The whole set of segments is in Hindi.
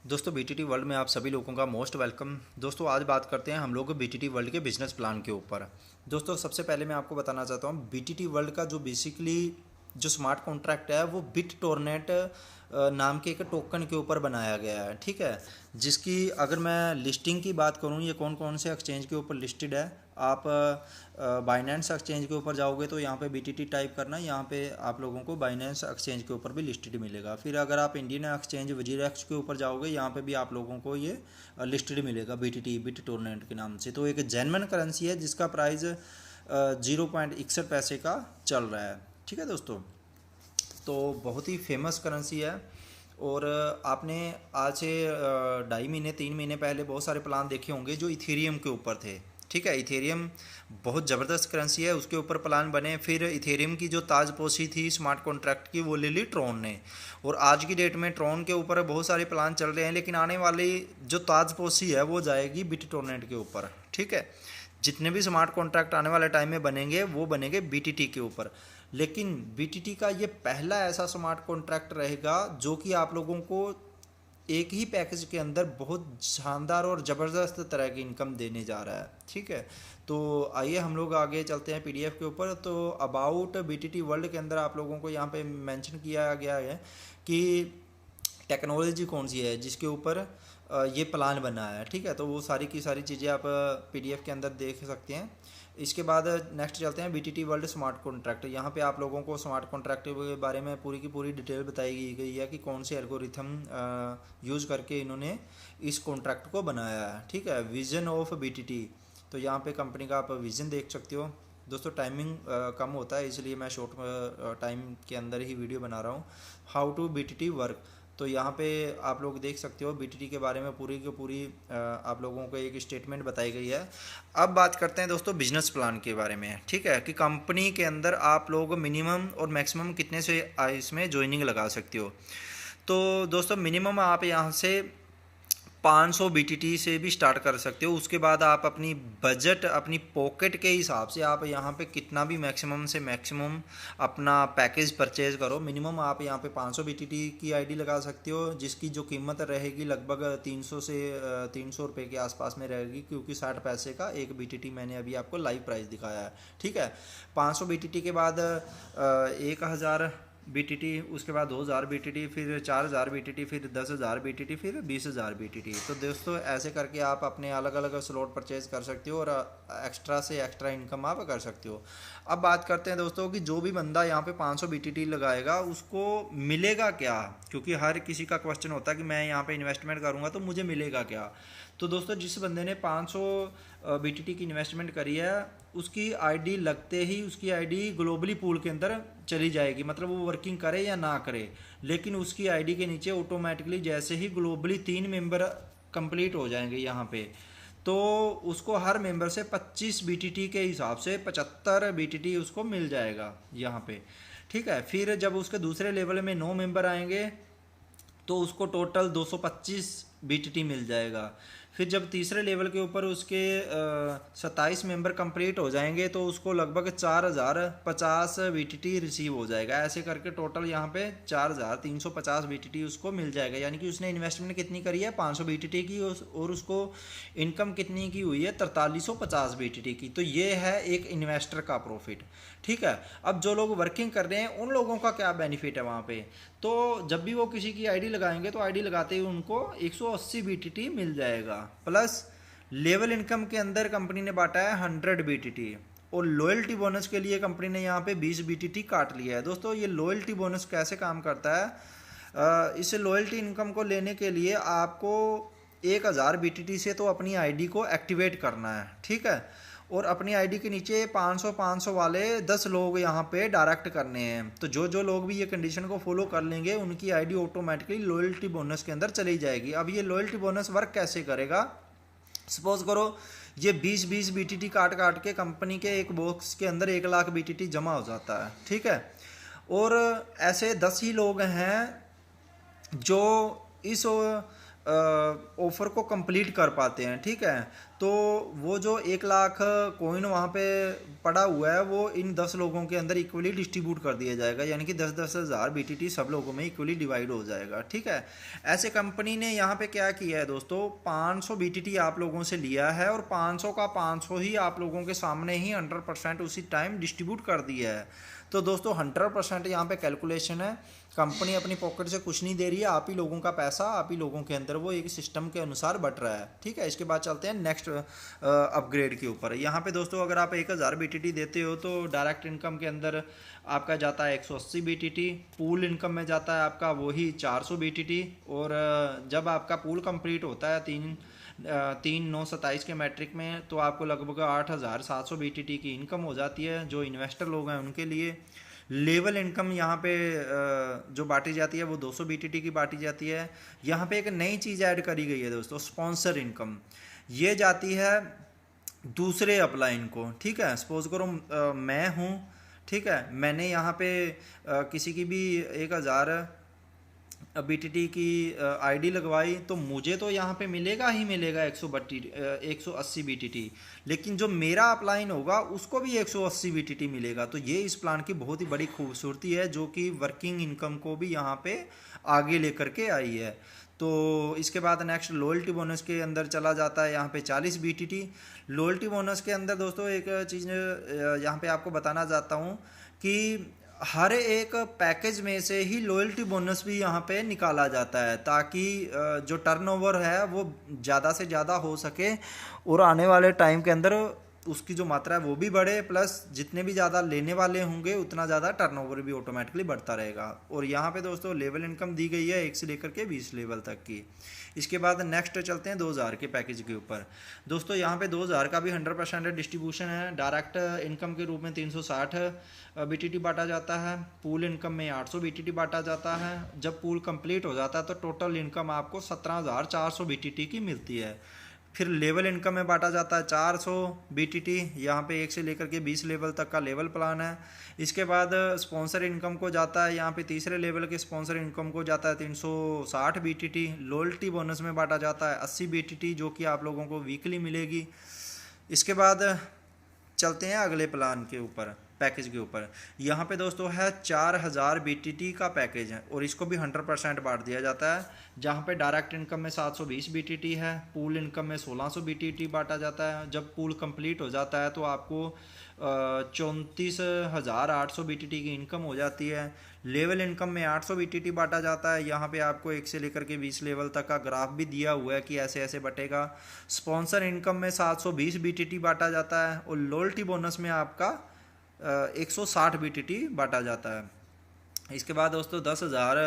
दोस्तों बीटीटी वर्ल्ड में आप सभी लोगों का मोस्ट वेलकम। दोस्तों आज बात करते हैं हम लोग बीटीटी वर्ल्ड के बिजनेस प्लान के ऊपर। दोस्तों सबसे पहले मैं आपको बताना चाहता हूँ बीटीटी वर्ल्ड का जो बेसिकली जो स्मार्ट कॉन्ट्रैक्ट है वो बिट टोरनेट नाम के एक टोकन के ऊपर बनाया गया है, ठीक है। जिसकी अगर मैं लिस्टिंग की बात करूँ, ये कौन कौन से एक्सचेंज के ऊपर लिस्टेड है। आप बाइनेंस एक्सचेंज के ऊपर जाओगे तो यहाँ पे बीटीटी टाइप करना, यहाँ पे आप लोगों को बाइनेंस एक्सचेंज के ऊपर भी लिस्टेड मिलेगा। फिर अगर आप इंडियन एक्सचेंज वजीरेक्स के ऊपर जाओगे, यहाँ पे भी आप लोगों को ये लिस्टेड मिलेगा बीटीटी बिट टोरनेट के नाम से। तो एक जेन्युइन करेंसी है जिसका प्राइस 0.61 पैसे का चल रहा है, ठीक है दोस्तों। तो बहुत ही फेमस करेंसी है। और आपने आज से 2.5 महीने 3 महीने पहले बहुत सारे प्लान देखे होंगे जो इथेरियम के ऊपर थे, ठीक है। इथेरियम बहुत ज़बरदस्त करेंसी है, उसके ऊपर प्लान बने। फिर इथेरियम की जो ताजपोशी थी स्मार्ट कॉन्ट्रैक्ट की वो ले ली ट्रॉन ने। और आज की डेट में ट्रॉन के ऊपर बहुत सारे प्लान चल रहे हैं, लेकिन आने वाली जो ताजपोशी है वो जाएगी बिटटोरनेट के ऊपर, ठीक है। जितने भी स्मार्ट कॉन्ट्रैक्ट आने वाले टाइम में बनेंगे वो बनेंगे बीटीटी के ऊपर। लेकिन बीटीटी का ये पहला ऐसा स्मार्ट कॉन्ट्रैक्ट रहेगा जो कि आप लोगों को एक ही पैकेज के अंदर बहुत शानदार और ज़बरदस्त तरह की इनकम देने जा रहा है, ठीक है। तो आइए हम लोग आगे चलते हैं पीडीएफ के ऊपर। तो अबाउट बीटीटी वर्ल्ड के अंदर आप लोगों को यहाँ पे मेंशन किया गया है कि टेक्नोलॉजी कौन सी है जिसके ऊपर ये प्लान बना है, ठीक है। तो वो सारी की सारी चीज़ें आप पीडीएफ के अंदर देख सकते हैं। इसके बाद नेक्स्ट चलते हैं बीटीटी वर्ल्ड स्मार्ट कॉन्ट्रैक्ट। यहाँ पे आप लोगों को स्मार्ट कॉन्ट्रैक्ट के बारे में पूरी की पूरी डिटेल बताई गई है कि कौन से एल्गोरिथम यूज़ करके इन्होंने इस कॉन्ट्रैक्ट को बनाया है, ठीक है। विजन ऑफ बीटीटी, तो यहाँ पे कंपनी का आप विज़न देख सकते हो। दोस्तों टाइमिंग कम होता है इसलिए मैं शॉर्ट टाइम के अंदर ही वीडियो बना रहा हूँ। हाउ टू बीटीटी वर्क, तो यहाँ पे आप लोग देख सकते हो बीटीटी के बारे में पूरी की पूरी आप लोगों को एक स्टेटमेंट बताई गई है। अब बात करते हैं दोस्तों बिजनेस प्लान के बारे में, ठीक है, कि कंपनी के अंदर आप लोग मिनिमम और मैक्सिमम कितने से इसमें ज्वाइनिंग लगा सकते हो। तो दोस्तों मिनिमम आप यहाँ से 500 बीटीटी से भी स्टार्ट कर सकते हो। उसके बाद आप अपनी बजट अपनी पॉकेट के हिसाब से आप यहाँ पे कितना भी मैक्सिमम से मैक्सिमम अपना पैकेज परचेज करो। मिनिमम आप यहाँ पे 500 बीटीटी की आईडी लगा सकते हो, जिसकी जो कीमत रहेगी लगभग 300 से 300 रुपये के आसपास में रहेगी, क्योंकि 60 पैसे का एक बीटीटी मैंने अभी आपको लाइव प्राइस दिखाया है, ठीक है। 500 बीटीटी के बाद 1000 बीटीटी, उसके बाद 2000 बीटीटी, फिर 4000 बीटीटी, फिर 10,000 बीटीटी, फिर 20,000 बीटीटी। तो दोस्तों ऐसे करके आप अपने अलग अलग स्लॉट परचेज कर सकते हो और एक्स्ट्रा से एक्स्ट्रा इनकम आप कर सकते हो। अब बात करते हैं दोस्तों कि जो भी बंदा यहाँ पे 500 बीटीटी लगाएगा उसको मिलेगा क्या, क्योंकि हर किसी का क्वेश्चन होता है कि मैं यहाँ पे इन्वेस्टमेंट करूँगा तो मुझे मिलेगा क्या। तो दोस्तों जिस बंदे ने 500 बीटीटी की इन्वेस्टमेंट करी है उसकी आईडी लगते ही उसकी आईडी ग्लोबली पूल के अंदर चली जाएगी, मतलब वो वर्किंग करे या ना करे, लेकिन उसकी आईडी के नीचे ऑटोमेटिकली जैसे ही ग्लोबली 3 मेंबर कंप्लीट हो जाएंगे यहाँ पे, तो उसको हर मेंबर से 25 बीटीटी के हिसाब से 75 बीटीटी उसको मिल जाएगा यहाँ पे, ठीक है। फिर जब उसके दूसरे लेवल में 9 मेंबर आएंगे तो उसको टोटल 225 बीटीटी मिल जाएगा। फिर जब तीसरे लेवल के ऊपर उसके 27 मेंबर कंप्लीट हो जाएंगे तो उसको लगभग 4050 बीटीटी रिसीव हो जाएगा। ऐसे करके टोटल यहाँ पे 4350 बीटीटी उसको मिल जाएगा, यानी कि उसने इन्वेस्टमेंट कितनी करी है 500 बीटीटी की, और उसको इनकम कितनी की हुई है 4350 बीटीटी की। तो ये है एक इन्वेस्टर का प्रॉफिट, ठीक है। अब जो लोग वर्किंग कर रहे हैं उन लोगों का क्या बेनिफिट है वहाँ पे, तो जब भी वो किसी की आईडी लगाएंगे तो आईडी लगाते ही उनको 180 बीटीटी मिल जाएगा, प्लस लेवल इनकम के अंदर कंपनी ने बांटा है 100 बीटीटी, और लॉयल्टी बोनस के लिए कंपनी ने यहाँ पे 20 बीटीटी काट लिया है। दोस्तों ये लॉयल्टी बोनस कैसे काम करता है, इस लॉयल्टी इनकम को लेने के लिए आपको 1000 बीटीटी से तो अपनी आईडी को एक्टिवेट करना है, ठीक है। और अपनी आईडी के नीचे 500 वाले 10 लोग यहाँ पे डायरेक्ट करने हैं। तो जो जो लोग भी ये कंडीशन को फॉलो कर लेंगे उनकी आईडी ऑटोमेटिकली लॉयल्टी बोनस के अंदर चली जाएगी। अब ये लॉयल्टी बोनस वर्क कैसे करेगा, सपोज करो ये 20 बीटीटी काट काट के कंपनी के एक बॉक्स के अंदर 1 लाख बीटीटी जमा हो जाता है, ठीक है। और ऐसे 10 ही लोग हैं जो इस ऑफ़र को कंप्लीट कर पाते हैं। ठीक है, तो वो जो 1 लाख कॉइन वहाँ पे पड़ा हुआ है वो इन 10 लोगों के अंदर इक्वली डिस्ट्रीब्यूट कर दिया जाएगा, यानी कि 10-10 हज़ार BTT सब लोगों में इक्वली डिवाइड हो जाएगा। ठीक है, ऐसे कंपनी ने यहाँ पे क्या किया है दोस्तों, 500 BTT आप लोगों से लिया है और 500 का 500 ही आप लोगों के सामने ही 100% उसी टाइम डिस्ट्रीब्यूट कर दिया है। तो दोस्तों 100% यहाँ पे कैलकुलेशन है, कंपनी अपनी पॉकेट से कुछ नहीं दे रही है, आप ही लोगों का पैसा आप ही लोगों के अंदर वो एक सिस्टम के अनुसार बट रहा है। ठीक है, इसके बाद चलते हैं नेक्स्ट अपग्रेड के ऊपर। यहाँ पे दोस्तों अगर आप 1000 BTT देते हो तो डायरेक्ट इनकम के अंदर आपका जाता है 180 BTT, पूल इनकम में जाता है आपका वही 400 BTT, और जब आपका पूल कंप्लीट होता है 3/9/27 के मैट्रिक में तो आपको लगभग 8700 BTT की इनकम हो जाती है, जो इन्वेस्टर लोग हैं उनके लिए। लेवल इनकम यहाँ पे जो बांटी जाती है वो 200 BTT की बांटी जाती है। यहाँ पे एक नई चीज़ ऐड करी गई है दोस्तों, स्पॉन्सर इनकम। ये जाती है दूसरे अपलाइन को। ठीक है, सपोज करो मैं हूँ, ठीक है, मैंने यहाँ पे किसी की भी 1000 BTT की आईडी लगवाई तो मुझे तो यहाँ पे मिलेगा ही मिलेगा 180 BTT, लेकिन जो मेरा अपलाइन होगा उसको भी 180 BTT मिलेगा। तो ये इस प्लान की बहुत ही बड़ी खूबसूरती है, जो कि वर्किंग इनकम को भी यहाँ पे आगे लेकर के आई है। तो इसके बाद नेक्स्ट लॉयल्टी बोनस के अंदर चला जाता है यहाँ पे 40 BTT। लॉयल्टी बोनस के अंदर दोस्तों एक चीज़ यहाँ पे आपको बताना चाहता हूँ कि हर एक पैकेज में से ही लॉयल्टी बोनस भी यहाँ पे निकाला जाता है, ताकि जो टर्नओवर है वो ज़्यादा से ज़्यादा हो सके और आने वाले टाइम के अंदर उसकी जो मात्रा है वो भी बढ़े, प्लस जितने भी ज़्यादा लेने वाले होंगे उतना ज़्यादा टर्नओवर भी ऑटोमेटिकली बढ़ता रहेगा। और यहाँ पे दोस्तों लेवल इनकम दी गई है 1 से लेकर के 20 लेवल तक की। इसके बाद नेक्स्ट चलते हैं 2000 के पैकेज के ऊपर। दोस्तों यहाँ पे 2000 का भी 100% डिस्ट्रीब्यूशन है। डायरेक्ट इनकम के रूप में 360 BTT बांटा जाता है, पूल इनकम में 800 BTT बांटा जाता है। जब पूल कंप्लीट हो जाता है तो टोटल इनकम आपको 17,400 BTT की मिलती है। फिर लेवल इनकम में बांटा जाता है 400 BTT, यहाँ पे 1 से लेकर के 20 लेवल तक का लेवल प्लान है। इसके बाद स्पॉन्सर इनकम को जाता है, यहाँ पे तीसरे लेवल के स्पॉन्सर इनकम को जाता है 360 BTT। लॉयल्टी बोनस में बांटा जाता है 80 BTT, जो कि आप लोगों को वीकली मिलेगी। इसके बाद चलते हैं अगले प्लान के ऊपर, पैकेज के ऊपर। यहाँ पे दोस्तों है 4000 BTT का पैकेज है और इसको भी 100% बांट दिया जाता है, जहाँ पे डायरेक्ट इनकम में 720 BTT है, पूल इनकम में 1600 BTT बांटा जाता है। जब पूल कंप्लीट हो जाता है तो आपको 34,800 BTT की इनकम हो जाती है। लेवल इनकम में 800 BTT बांटा जाता है, यहाँ पे आपको 1 से लेकर के 20 लेवल तक का ग्राफ भी दिया हुआ है कि ऐसे ऐसे बटेगा। स्पॉन्सर इनकम में 720 BTT बांटा जाता है और लॉयल्टी बोनस में आपका 160 BTT बांटा जाता है। इसके बाद दोस्तों 10,000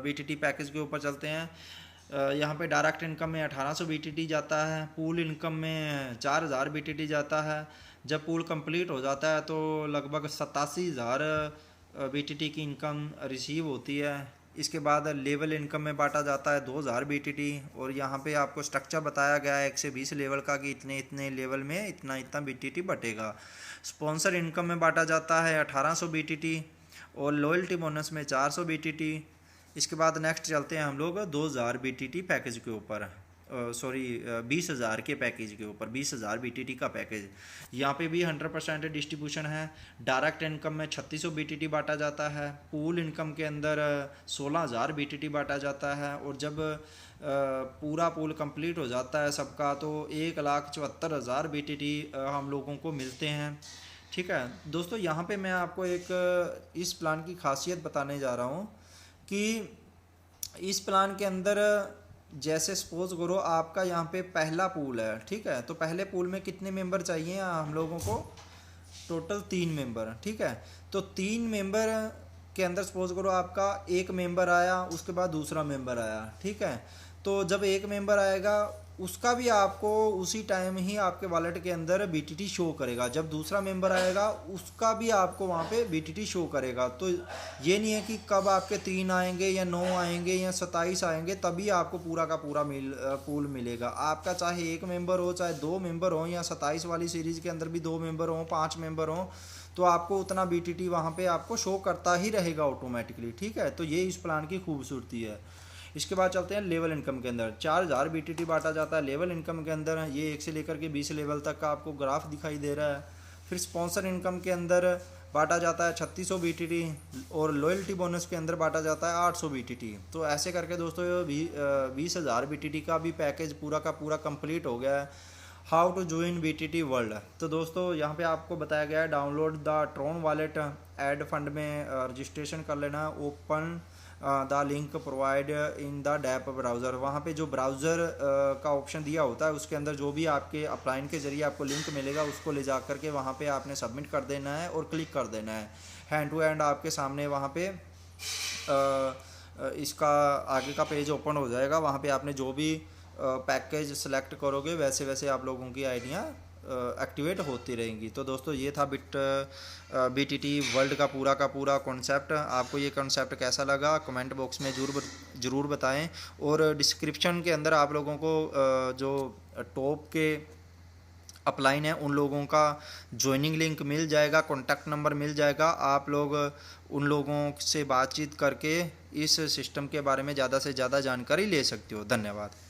BTT पैकेज के ऊपर चलते हैं। यहाँ पे डायरेक्ट इनकम में 1800 BTT जाता है, पूल इनकम में 4000 BTT जाता है। जब पूल कंप्लीट हो जाता है तो लगभग 87,000 BTT की इनकम रिसीव होती है। इसके बाद लेवल इनकम में बांटा जाता है 2000 BTT और यहाँ पे आपको स्ट्रक्चर बताया गया है 1 से 20 लेवल का कि इतने इतने लेवल में इतना इतना BTT बटेगा। स्पॉन्सर इनकम में बांटा जाता है 1800 BTT और लॉयल्टी बोनस में 400 BTT। इसके बाद नेक्स्ट चलते हैं हम लोग 2000 BTT पैकेज के ऊपर, 20,000 के पैकेज के ऊपर, 20,000 BTT का पैकेज। यहाँ पे भी 100% डिस्ट्रीब्यूशन है। डायरेक्ट इनकम में 3600 BTT बांटा जाता है, पूल इनकम के अंदर 16,000 BTT बांटा जाता है और जब पूरा पूल कंप्लीट हो जाता है सबका तो 1,74,000 BTT हम लोगों को मिलते हैं। ठीक है दोस्तों, यहाँ पे मैं आपको एक इस प्लान की खासियत बताने जा रहा हूँ कि इस प्लान के अंदर जैसे सपोज करो आपका यहाँ पे पहला पूल है, ठीक है, तो पहले पूल में कितने मेंबर चाहिए हम लोगों को, टोटल 3 मेंबर। ठीक है, तो 3 मेंबर के अंदर सपोज करो आपका एक मेंबर आया, उसके बाद दूसरा मेंबर आया। ठीक है, तो जब एक मेंबर आएगा उसका भी आपको उसी टाइम ही आपके वॉलेट के अंदर BTT शो करेगा। जब दूसरा मेंबर आएगा उसका भी आपको वहाँ पे BTT शो करेगा। तो ये नहीं है कि कब आपके 3 आएंगे या 9 आएंगे या 27 आएंगे तभी आपको पूरा का पूरा पूल मिलेगा। आपका चाहे 1 मेंबर हो, चाहे 2 मेंबर हो, या 27 वाली सीरीज़ के अंदर भी 2 मेंबर हो, 5 मेंबर हो, तो आपको उतना BTT वहाँ पे आपको शो करता ही रहेगा ऑटोमेटिकली। ठीक है, तो ये इस प्लान की खूबसूरती है। इसके बाद चलते हैं लेवल इनकम के अंदर। 4000 BTT बांटा जाता है लेवल इनकम के अंदर। ये 1 से लेकर के 20 लेवल तक का आपको ग्राफ दिखाई दे रहा है। फिर स्पॉन्सर इनकम के अंदर बांटा जाता है 3600 BTT और लॉयल्टी बोनस के अंदर बांटा जाता है 800 BTT। तो ऐसे करके दोस्तों 20,000 BTT का भी पैकेज पूरा का पूरा कंप्लीट हो गया है। How to join BTT world. तो दोस्तों यहाँ पे आपको बताया गया है download the Tron wallet, add fund में रजिस्ट्रेशन कर लेना, open the link provide in the dapp browser. वहाँ पे जो ब्राउज़र का ऑप्शन दिया होता है उसके अंदर जो भी आपके अपलाइन के ज़रिए आपको लिंक मिलेगा उसको ले जा कर के वहाँ पे आपने सबमिट कर देना है और क्लिक कर देना है। हैंड टू हैंड आपके सामने वहाँ पे इसका आगे का पेज ओपन हो जाएगा। वहाँ पे आपने जो भी पैकेज सेलेक्ट करोगे वैसे वैसे आप लोगों की आइडिया एक्टिवेट होती रहेंगी। तो दोस्तों ये था BTT वर्ल्ड का पूरा कॉन्सेप्ट। आपको ये कॉन्सेप्ट कैसा लगा कमेंट बॉक्स में ज़रूर बताएं। और डिस्क्रिप्शन के अंदर आप लोगों को जो टॉप के अपलाइन है उन लोगों का ज्वाइनिंग लिंक मिल जाएगा, कॉन्टैक्ट नंबर मिल जाएगा। आप लोग उन लोगों से बातचीत करके इस सिस्टम के बारे में ज़्यादा से ज़्यादा जानकारी ले सकते हो। धन्यवाद।